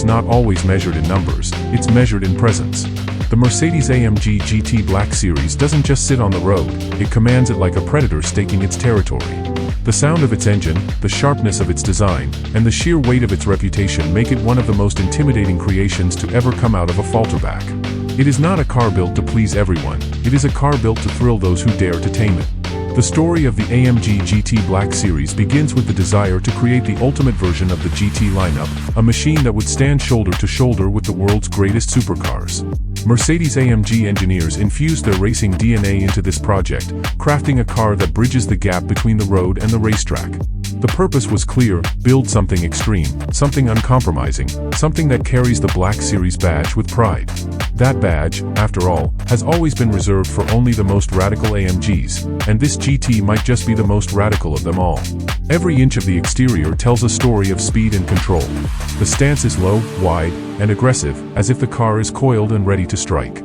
is not always measured in numbers, it's measured in presence. The Mercedes-AMG GT Black Series doesn't just sit on the road, it commands it like a predator staking its territory. The sound of its engine, the sharpness of its design, and the sheer weight of its reputation make it one of the most intimidating creations to ever come out of a falterback. It is not a car built to please everyone, it is a car built to thrill those who dare to tame it. The story of the AMG GT Black Series begins with the desire to create the ultimate version of the GT lineup, a machine that would stand shoulder to shoulder with the world's greatest supercars. Mercedes-AMG engineers infused their racing DNA into this project, crafting a car that bridges the gap between the road and the racetrack. The purpose was clear: build something extreme, something uncompromising, something that carries the Black Series badge with pride. That badge, after all, has always been reserved for only the most radical AMGs, and this GT might just be the most radical of them all. Every inch of the exterior tells a story of speed and control. The stance is low, wide, and aggressive, as if the car is coiled and ready to strike.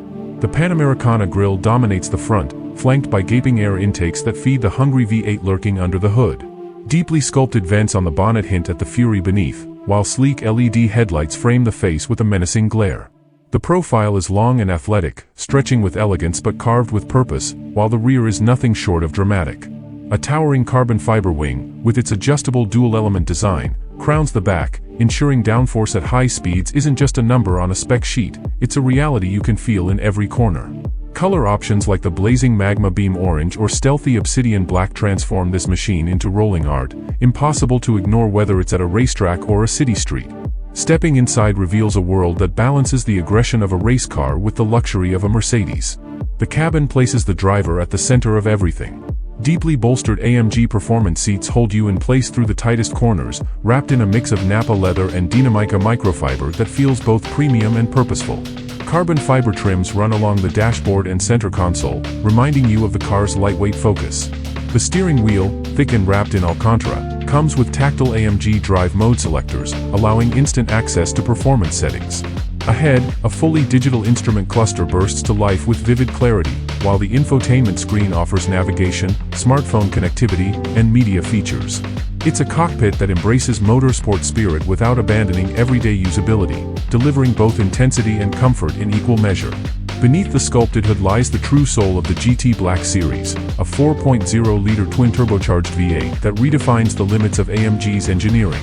The Panamericana grille dominates the front, flanked by gaping air intakes that feed the hungry V8 lurking under the hood. Deeply sculpted vents on the bonnet hint at the fury beneath, while sleek LED headlights frame the face with a menacing glare. The profile is long and athletic, stretching with elegance but carved with purpose, while the rear is nothing short of dramatic. A towering carbon fiber wing, with its adjustable dual-element design, crowns the back, ensuring downforce at high speeds isn't just a number on a spec sheet, it's a reality you can feel in every corner. Color options like the blazing magma beam orange or stealthy obsidian black transform this machine into rolling art, impossible to ignore whether it's at a racetrack or a city street. Stepping inside reveals a world that balances the aggression of a race car with the luxury of a Mercedes. The cabin places the driver at the center of everything. Deeply bolstered AMG performance seats hold you in place through the tightest corners, wrapped in a mix of Nappa leather and Dinamica microfiber that feels both premium and purposeful. Carbon fiber trims run along the dashboard and center console, reminding you of the car's lightweight focus. The steering wheel, thick and wrapped in Alcantara, comes with tactile AMG drive mode selectors, allowing instant access to performance settings. Ahead, a fully digital instrument cluster bursts to life with vivid clarity, while the infotainment screen offers navigation, smartphone connectivity, and media features. It's a cockpit that embraces motorsport spirit without abandoning everyday usability, delivering both intensity and comfort in equal measure. Beneath the sculpted hood lies the true soul of the GT Black Series, a 4.0-liter twin-turbocharged V8 that redefines the limits of AMG's engineering.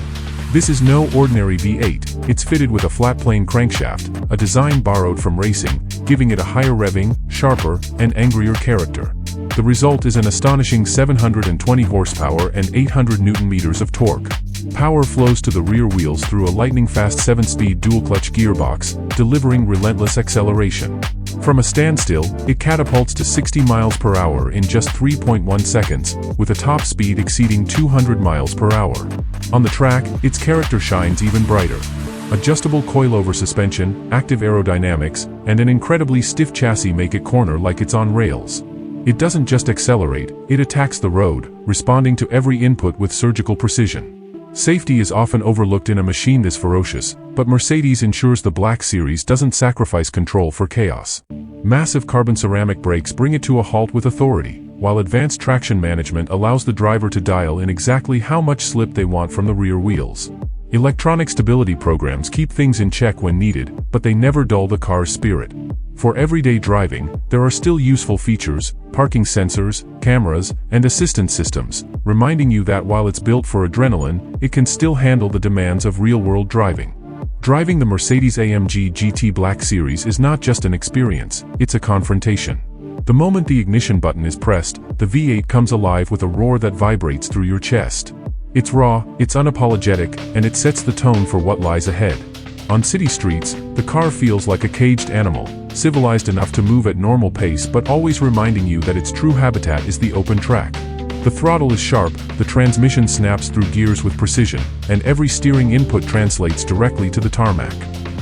This is no ordinary V8, it's fitted with a flat-plane crankshaft, a design borrowed from racing, giving it a higher revving, sharper, and angrier character. The result is an astonishing 720 horsepower and 800 Nm of torque. Power flows to the rear wheels through a lightning-fast 7-speed dual-clutch gearbox, delivering relentless acceleration. From a standstill, it catapults to 60 miles per hour in just 3.1 seconds, with a top speed exceeding 200 miles per hour. On the track, its character shines even brighter. Adjustable coilover suspension, active aerodynamics, and an incredibly stiff chassis make it corner like it's on rails. It doesn't just accelerate, it attacks the road, responding to every input with surgical precision. Safety is often overlooked in a machine this ferocious, but Mercedes ensures the Black Series doesn't sacrifice control for chaos. Massive carbon ceramic brakes bring it to a halt with authority, while advanced traction management allows the driver to dial in exactly how much slip they want from the rear wheels. Electronic stability programs keep things in check when needed, but they never dull the car's spirit. For everyday driving, there are still useful features, parking sensors, cameras, and assistance systems, reminding you that while it's built for adrenaline, it can still handle the demands of real-world driving. Driving the Mercedes-AMG GT Black Series is not just an experience, it's a confrontation. The moment the ignition button is pressed, the V8 comes alive with a roar that vibrates through your chest. It's raw, it's unapologetic, and it sets the tone for what lies ahead. On city streets, the car feels like a caged animal, civilized enough to move at normal pace but always reminding you that its true habitat is the open track. The throttle is sharp, the transmission snaps through gears with precision, and every steering input translates directly to the tarmac.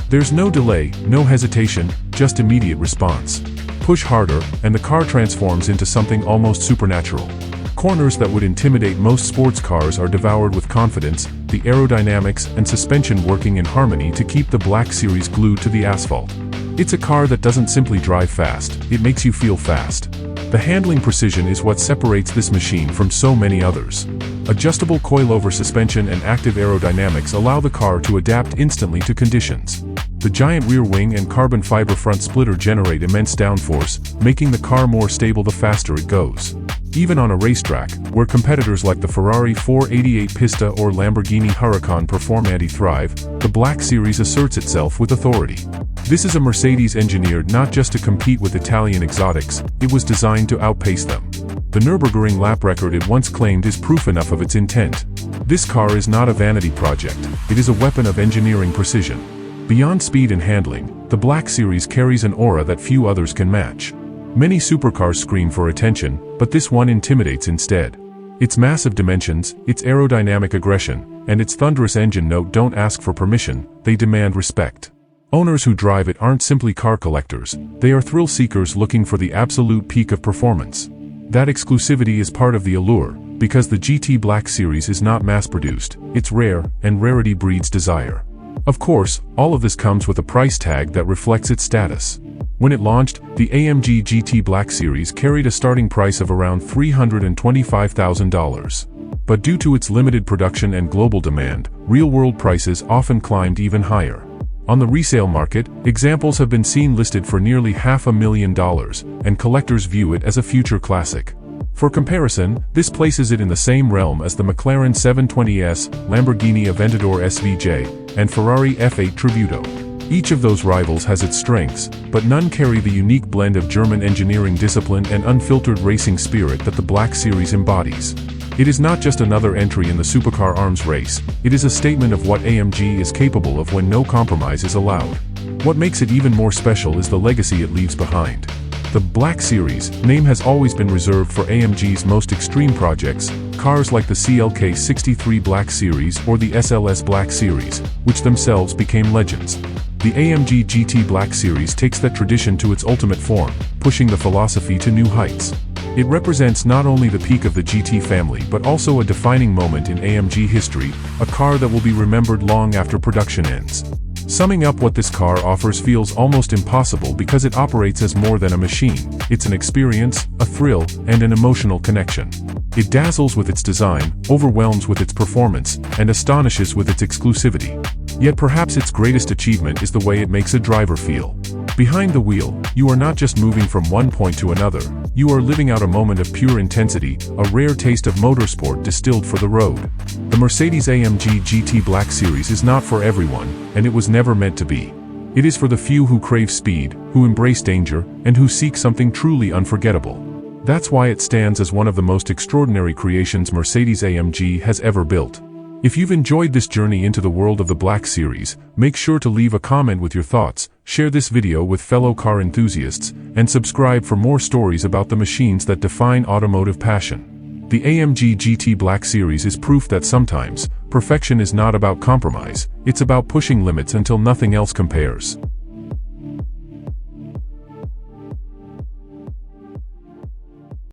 There's no delay, no hesitation, just immediate response. Push harder, and the car transforms into something almost supernatural. Corners that would intimidate most sports cars are devoured with confidence, the aerodynamics and suspension working in harmony to keep the Black Series glued to the asphalt. It's a car that doesn't simply drive fast, it makes you feel fast. The handling precision is what separates this machine from so many others. Adjustable coilover suspension and active aerodynamics allow the car to adapt instantly to conditions. The giant rear wing and carbon fiber front splitter generate immense downforce, making the car more stable the faster it goes. Even on a racetrack, where competitors like the Ferrari 488 Pista or Lamborghini Huracan perform and thrive, the Black Series asserts itself with authority. This is a Mercedes engineered not just to compete with Italian exotics, it was designed to outpace them. The Nürburgring lap record it once claimed is proof enough of its intent. This car is not a vanity project, it is a weapon of engineering precision. Beyond speed and handling, the Black Series carries an aura that few others can match. Many supercars scream for attention, but this one intimidates instead. Its massive dimensions, its aerodynamic aggression, and its thunderous engine note don't ask for permission, they demand respect. Owners who drive it aren't simply car collectors, they are thrill seekers looking for the absolute peak of performance. That exclusivity is part of the allure, because the GT Black Series is not mass-produced, it's rare, and rarity breeds desire. Of course, all of this comes with a price tag that reflects its status. When it launched, the AMG GT Black Series carried a starting price of around $325,000. But due to its limited production and global demand, real-world prices often climbed even higher. On the resale market, examples have been seen listed for nearly $500,000, and collectors view it as a future classic. For comparison, this places it in the same realm as the McLaren 720S, Lamborghini Aventador SVJ, and Ferrari F8 Tributo. Each of those rivals has its strengths, but none carry the unique blend of German engineering discipline and unfiltered racing spirit that the Black Series embodies. It is not just another entry in the supercar arms race, it is a statement of what AMG is capable of when no compromise is allowed. What makes it even more special is the legacy it leaves behind. The Black Series name has always been reserved for AMG's most extreme projects, cars like the CLK 63 Black Series or the SLS Black Series, which themselves became legends. The AMG GT Black Series takes that tradition to its ultimate form, pushing the philosophy to new heights. It represents not only the peak of the GT family but also a defining moment in AMG history, a car that will be remembered long after production ends. Summing up what this car offers feels almost impossible because it operates as more than a machine. It's an experience, a thrill, and an emotional connection. It dazzles with its design, overwhelms with its performance, and astonishes with its exclusivity. Yet perhaps its greatest achievement is the way it makes a driver feel. Behind the wheel, you are not just moving from one point to another, you are living out a moment of pure intensity, a rare taste of motorsport distilled for the road. The Mercedes-AMG GT Black Series is not for everyone, and it was never meant to be. It is for the few who crave speed, who embrace danger, and who seek something truly unforgettable. That's why it stands as one of the most extraordinary creations Mercedes-AMG has ever built. If you've enjoyed this journey into the world of the Black Series, make sure to leave a comment with your thoughts, share this video with fellow car enthusiasts, and subscribe for more stories about the machines that define automotive passion. The AMG GT Black Series is proof that sometimes, perfection is not about compromise, it's about pushing limits until nothing else compares.